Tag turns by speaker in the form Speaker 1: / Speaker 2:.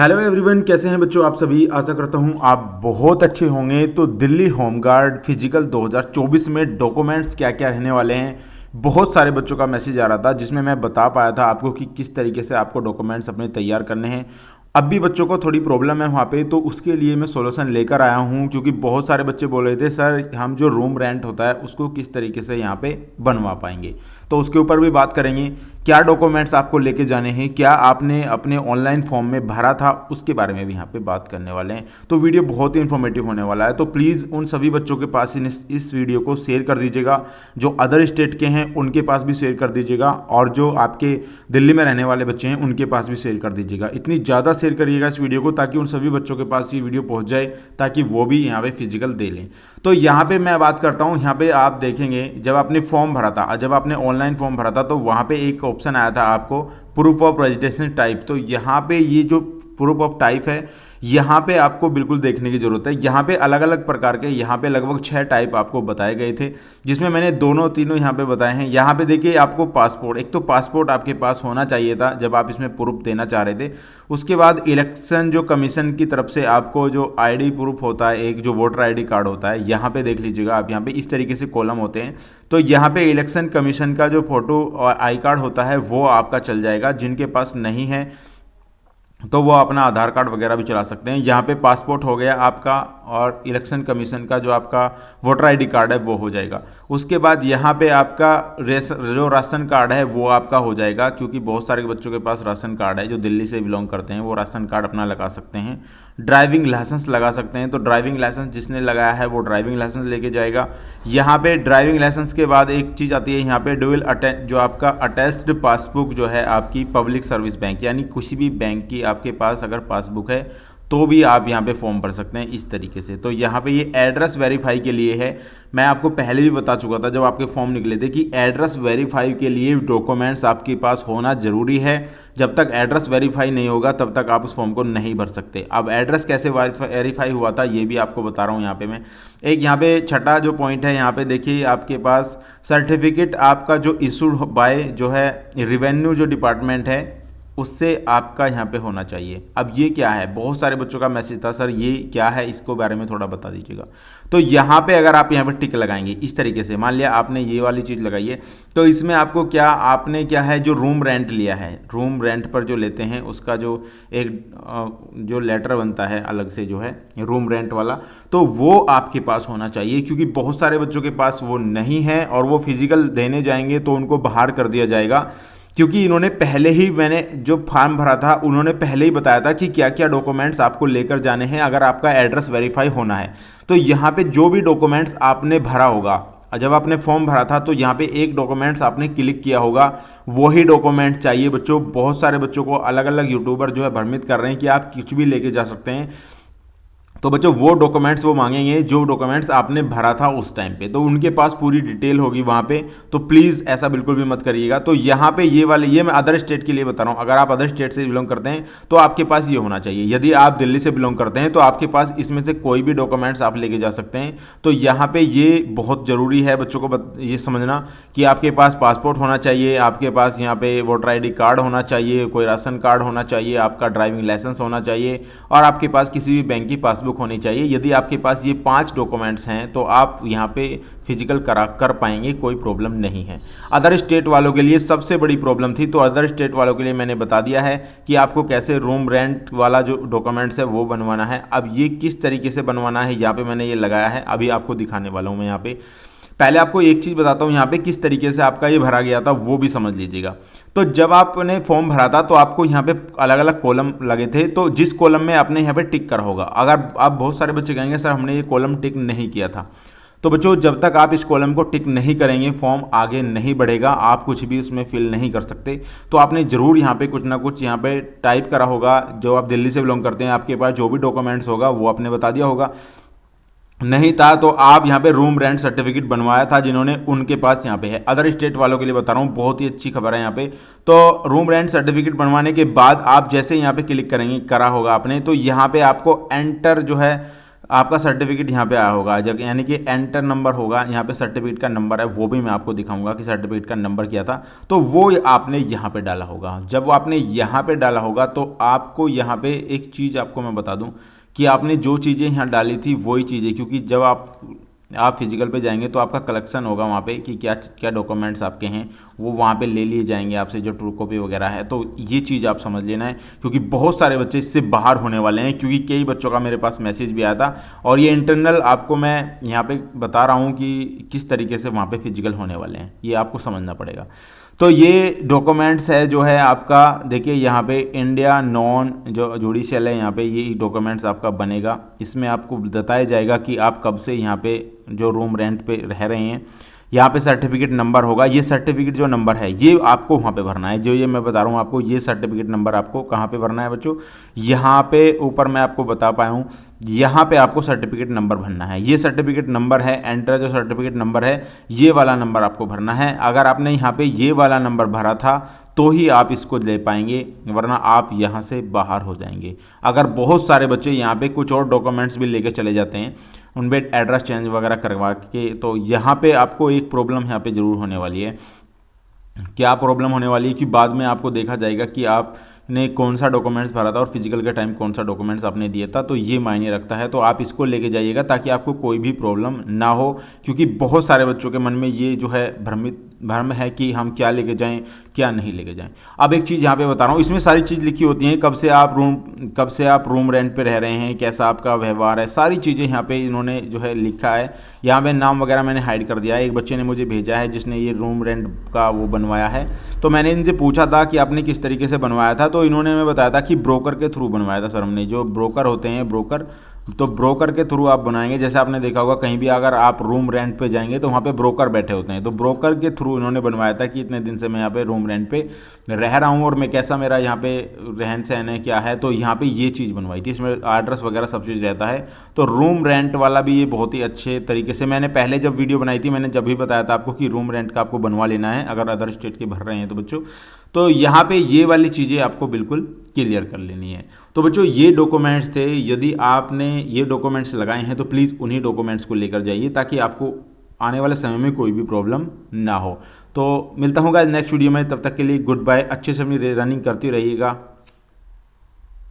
Speaker 1: Hello everyone, कैसे हैं बच्चों आप सभी। आशा करता हूं आप बहुत अच्छे होंगे। तो दिल्ली होमगार्ड फिजिकल 2024 में डॉक्यूमेंट्स क्या क्या रहने वाले हैं, बहुत सारे बच्चों का मैसेज आ रहा था जिसमें मैं बता पाया था आपको कि किस तरीके से आपको डॉक्यूमेंट्स अपने तैयार करने हैं। अब भी बच्चों को थोड़ी प्रॉब्लम है वहाँ पे, तो उसके लिए मैं सॉल्यूशन लेकर आया हूँ, क्योंकि बहुत सारे बच्चे बोल रहे थे सर हम जो रूम रेंट होता है उसको किस तरीके से यहाँ पे बनवा पाएंगे। तो उसके ऊपर भी बात करेंगे। क्या डॉक्यूमेंट्स आपको लेके जाने हैं, क्या आपने अपने ऑनलाइन फॉर्म में भरा था, उसके बारे में भी यहाँ पे बात करने वाले हैं। तो वीडियो बहुत ही इन्फॉर्मेटिव होने वाला है। तो प्लीज़ उन सभी बच्चों के पास इस वीडियो को शेयर कर दीजिएगा, जो अदर स्टेट के हैं उनके पास भी शेयर कर दीजिएगा, और जो आपके दिल्ली में रहने वाले बच्चे हैं उनके पास भी शेयर कर दीजिएगा। इतनी ज़्यादा शेयर करिएगा इस वीडियो को ताकि उन सभी बच्चों के पास ये वीडियो पहुँच जाए, ताकि वो भी यहाँ पे फिजिकल दे लें। तो यहाँ पे मैं बात करता हूँ, यहाँ पे आप देखेंगे जब आपने फॉर्म भरा था, जब आपने ऑनलाइन फॉर्म भरा था तो वहाँ पे एक ऑप्शन आया था आपको प्रूफ ऑफ रेजिडेंशियल टाइप। तो यहाँ पे ये जो प्रूफ ऑफ टाइप है, यहाँ पे आपको बिल्कुल देखने की जरूरत है। यहाँ पे अलग अलग प्रकार के, यहाँ पे लगभग 6 टाइप आपको बताए गए थे, जिसमें मैंने दोनों तीनों यहाँ पे बताए हैं। यहाँ पे देखिए आपको पासपोर्ट, एक तो पासपोर्ट आपके पास होना चाहिए था जब आप इसमें प्रूफ देना चाह रहे थे। उसके बाद इलेक्शन जो कमीशन की तरफ से आपको जो आईडी प्रूफ होता है, एक जो वोटर आईडी कार्ड होता है, यहाँ पे देख लीजिएगा आप, यहाँ पे इस तरीके से कॉलम होते हैं। तो यहाँ पे इलेक्शन कमीशन का जो फोटो और आई कार्ड होता है वो आपका चल जाएगा। जिनके पास नहीं है तो वो अपना आधार कार्ड वगैरह भी चला सकते हैं। यहाँ पे पासपोर्ट हो गया आपका, और इलेक्शन कमीशन का जो आपका वोटर आईडी कार्ड है वो हो जाएगा। उसके बाद यहाँ पे आपका जो राशन कार्ड है वो आपका हो जाएगा, क्योंकि बहुत सारे बच्चों के पास राशन कार्ड है जो दिल्ली से बिलोंग करते हैं, वो राशन कार्ड अपना लगा सकते हैं। ड्राइविंग लाइसेंस लगा सकते हैं, तो ड्राइविंग लाइसेंस जिसने लगाया है वो ड्राइविंग लाइसेंस लेके जाएगा। यहाँ पे ड्राइविंग लाइसेंस के बाद एक चीज़ आती है, यहाँ पे ड्यूअल जो आपका अटैच्ड पासबुक जो है आपकी पब्लिक सर्विस बैंक, यानी किसी भी बैंक की आपके पास अगर पासबुक है तो भी आप यहाँ पे फॉर्म भर सकते हैं इस तरीके से। तो यहाँ पे ये एड्रेस वेरीफाई के लिए है। मैं आपको पहले भी बता चुका था जब आपके फॉर्म निकले थे कि एड्रेस वेरीफाई के लिए डॉक्यूमेंट्स आपके पास होना ज़रूरी है। जब तक एड्रेस वेरीफाई नहीं होगा तब तक आप उस फॉर्म को नहीं भर सकते। अब एड्रेस कैसे वेरीफाई हुआ था ये भी आपको बता रहा हूँ। यहाँ पे मैं एक, यहाँ पे छठा जो पॉइंट है, यहाँ पे देखिए आपके पास सर्टिफिकेट आपका जो इशूड बाय जो है रेवेन्यू जो डिपार्टमेंट है उससे आपका यहाँ पे होना चाहिए। अब ये क्या है, बहुत सारे बच्चों का मैसेज था सर ये क्या है, इसको बारे में थोड़ा बता दीजिएगा। तो यहाँ पे अगर आप यहाँ पे टिक लगाएंगे इस तरीके से, मान लिया आपने ये वाली चीज़ लगाई है, तो इसमें आपको क्या, आपने क्या है जो रूम रेंट लिया है, रूम रेंट पर जो लेते हैं उसका जो एक जो लेटर बनता है अलग से जो है रूम रेंट वाला, तो वो आपके पास होना चाहिए। क्योंकि बहुत सारे बच्चों के पास वो नहीं है और वो फिजिकल देने जाएंगे तो उनको बाहर कर दिया जाएगा, क्योंकि इन्होंने पहले ही, मैंने जो फॉर्म भरा था उन्होंने पहले ही बताया था कि क्या क्या डॉक्यूमेंट्स आपको लेकर जाने हैं अगर आपका एड्रेस वेरीफाई होना है। तो यहाँ पे जो भी डॉक्यूमेंट्स आपने भरा होगा, जब आपने फॉर्म भरा था तो यहाँ पे एक डॉक्यूमेंट्स आपने क्लिक किया होगा, वही डॉक्यूमेंट चाहिए बच्चों। बहुत सारे बच्चों को अलग अलग यूट्यूबर जो है भ्रमित कर रहे हैं कि आप कुछ भी लेके जा सकते हैं। तो बच्चों वो डॉक्यूमेंट्स वो मांगेंगे जो डॉक्यूमेंट्स आपने भरा था उस टाइम पे, तो उनके पास पूरी डिटेल होगी वहाँ पे। तो प्लीज़ ऐसा बिल्कुल भी मत करिएगा। तो यहाँ पे ये वाले, ये मैं अदर स्टेट के लिए बता रहा हूँ, अगर आप अदर स्टेट से बिलोंग करते हैं तो आपके पास ये होना चाहिए। यदि आप दिल्ली से बिलोंग करते हैं तो आपके पास इसमें से कोई भी डॉक्यूमेंट्स आप लेके जा सकते हैं। तो यहाँ पे ये बहुत ज़रूरी है बच्चों को ये समझना कि आपके पास पासपोर्ट होना चाहिए, आपके पास यहाँ पे वोटर आई डी कार्ड होना चाहिए, कोई राशन कार्ड होना चाहिए, आपका ड्राइविंग लाइसेंस होना चाहिए, और आपके पास किसी भी बैंक की पासबुक होनी चाहिए। यदि आपके पास ये 5 डॉक्यूमेंट्स हैं तो आप यहाँ पे फिजिकल कर पाएंगे, कोई प्रॉब्लम नहीं है। अदर स्टेट वालों के लिए सबसे बड़ी प्रॉब्लम थी, तो अदर स्टेट वालों के लिए मैंने बता दिया है कि आपको कैसे रूम रेंट वाला जो डॉक्यूमेंट्स है वो बनवाना है। अब ये किस तरीके से बनवाना है यहाँ पे मैंने ये लगाया है, अभी आपको दिखाने वाला हूँ मैं। यहाँ पे पहले आपको एक चीज़ बताता हूँ, यहाँ पे किस तरीके से आपका ये भरा गया था वो भी समझ लीजिएगा। तो जब आपने फॉर्म भरा था तो आपको यहाँ पे अलग अलग कॉलम लगे थे, तो जिस कॉलम में आपने यहाँ पे टिक करा होगा, अगर आप, बहुत सारे बच्चे कहेंगे सर हमने ये कॉलम टिक नहीं किया था, तो बच्चों जब तक आप इस कॉलम को टिक नहीं करेंगे फॉर्म आगे नहीं बढ़ेगा, आप कुछ भी उसमें फिल नहीं कर सकते। तो आपने ज़रूर यहाँ पे कुछ ना कुछ यहाँ पे टाइप करा होगा, जो आप दिल्ली से बिलोंग करते हैं आपके पास जो भी डॉक्यूमेंट्स होगा वो आपने बता दिया होगा। नहीं था तो आप यहाँ पे रूम रेंट सर्टिफिकेट बनवाया था जिन्होंने, उनके पास यहाँ पे है। अदर स्टेट वालों के लिए बता रहा हूँ, बहुत ही अच्छी खबर है यहाँ पे। तो रूम रेंट सर्टिफिकेट बनवाने के बाद आप जैसे यहाँ पे क्लिक करेंगे, करा होगा आपने, तो यहाँ पे आपको एंटर जो है आपका सर्टिफिकेट यहाँ पे आया होगा, जब यानी कि एंटर नंबर होगा, यहाँ पे सर्टिफिकेट का नंबर है, वो भी मैं आपको दिखाऊंगा कि सर्टिफिकेट का नंबर क्या था। तो वो आपने यहाँ पे डाला होगा। जब आपने यहाँ पे डाला होगा तो आपको यहाँ पे एक चीज़ आपको मैं बता दूं कि आपने जो चीज़ें यहाँ डाली थी वही चीज़ें, क्योंकि जब आप फिजिकल पे जाएंगे तो आपका कलेक्शन होगा वहाँ पे कि क्या क्या डॉक्यूमेंट्स आपके हैं, वो वहाँ पे ले लिए जाएंगे आपसे, जो ट्रू कॉपी वगैरह है। तो ये चीज़ आप समझ लेना है, क्योंकि बहुत सारे बच्चे इससे बाहर होने वाले हैं, क्योंकि कई बच्चों का मेरे पास मैसेज भी आया था। और ये इंटरनल आपको मैं यहाँ पे बता रहा हूँ कि किस तरीके से वहाँ पे फिजिकल होने वाले हैं, ये आपको समझना पड़ेगा। तो ये डॉक्यूमेंट्स है जो है आपका, देखिए यहाँ पे इंडिया नॉन जो जुडिशियल है, यहाँ पे ये डॉक्यूमेंट्स आपका बनेगा। इसमें आपको बताया जाएगा कि आप कब से यहाँ पे जो रूम रेंट पे रह रहे हैं। यहाँ पे सर्टिफिकेट नंबर होगा, ये सर्टिफिकेट जो नंबर है ये आपको वहाँ पे भरना है। जो ये मैं बता रहा हूँ आपको, ये सर्टिफिकेट नंबर आपको कहाँ पे भरना है बच्चों, यहाँ पे ऊपर मैं आपको बता पाया हूँ, यहाँ पे आपको सर्टिफिकेट नंबर भरना है। ये सर्टिफिकेट नंबर है, एंटर जो सर्टिफिकेट नंबर है ये वाला नंबर आपको भरना है। अगर आपने यहाँ पे ये वाला नंबर भरा था तो ही आप इसको ले पाएंगे, वरना आप यहाँ से बाहर हो जाएंगे। अगर बहुत सारे बच्चे यहाँ पे कुछ और डॉक्यूमेंट्स भी लेके चले जाते हैं, उनमें एड्रेस चेंज वगैरह करवा के, तो यहाँ पे आपको एक प्रॉब्लम यहाँ पे ज़रूर होने वाली है। क्या प्रॉब्लम होने वाली है कि बाद में आपको देखा जाएगा कि आपने कौन सा डॉक्यूमेंट्स भरा था और फिजिकल के टाइम कौन सा डॉक्यूमेंट्स आपने दिया था, तो ये मायने रखता है। तो आप इसको लेके जाइएगा ताकि आपको कोई भी प्रॉब्लम ना हो, क्योंकि बहुत सारे बच्चों के मन में ये जो है भ्रम है कि हम क्या लेके जाएं क्या नहीं लेके जाएं। अब एक चीज़ यहाँ पे बता रहा हूँ, इसमें सारी चीज़ लिखी होती हैं, कब से आप रूम रेंट पे रह रहे हैं, कैसा आपका व्यवहार है, सारी चीज़ें यहाँ पे इन्होंने जो है लिखा है। यहाँ पे नाम वगैरह मैंने हाइड कर दिया है। एक बच्चे ने मुझे भेजा है जिसने ये रूम रेंट का वो बनवाया है, तो मैंने इनसे पूछा था कि आपने किस तरीके से बनवाया था, तो इन्होंने मैं बताया था कि ब्रोकर के थ्रू बनवाया था सर हमने। जो ब्रोकर होते हैं ब्रोकर, तो ब्रोकर के थ्रू आप बनाएंगे। जैसे आपने देखा होगा कहीं भी अगर आप रूम रेंट पे जाएंगे तो वहाँ पे ब्रोकर बैठे होते हैं, तो ब्रोकर के थ्रू इन्होंने बनवाया था कि इतने दिन से मैं यहाँ पे रूम रेंट पे रह रहा हूँ और मैं कैसा मेरा यहाँ पे रहन सहन है क्या है, तो यहाँ पे ये चीज़ बनवाई थी। इसमें एड्रेस वगैरह सब चीज़ रहता है। तो रूम रेंट वाला भी ये बहुत ही अच्छे तरीके से, मैंने पहले जब वीडियो बनाई थी मैंने जब भी बताया था आपको कि रूम रेंट का आपको बनवा लेना है अगर अदर स्टेट के भर रहे हैं तो बच्चों। तो यहाँ पे ये वाली चीज़ें आपको बिल्कुल क्लियर कर लेनी है। तो बच्चों ये डॉक्यूमेंट्स थे, यदि आपने ये डॉक्यूमेंट्स लगाए हैं तो प्लीज़ उन्हीं डॉक्यूमेंट्स को लेकर जाइए ताकि आपको आने वाले समय में कोई भी प्रॉब्लम ना हो। तो मिलता हूँ नेक्स्ट वीडियो में, तब तक के लिए गुड बाय। अच्छे से अपनी रनिंग करते रहिएगा।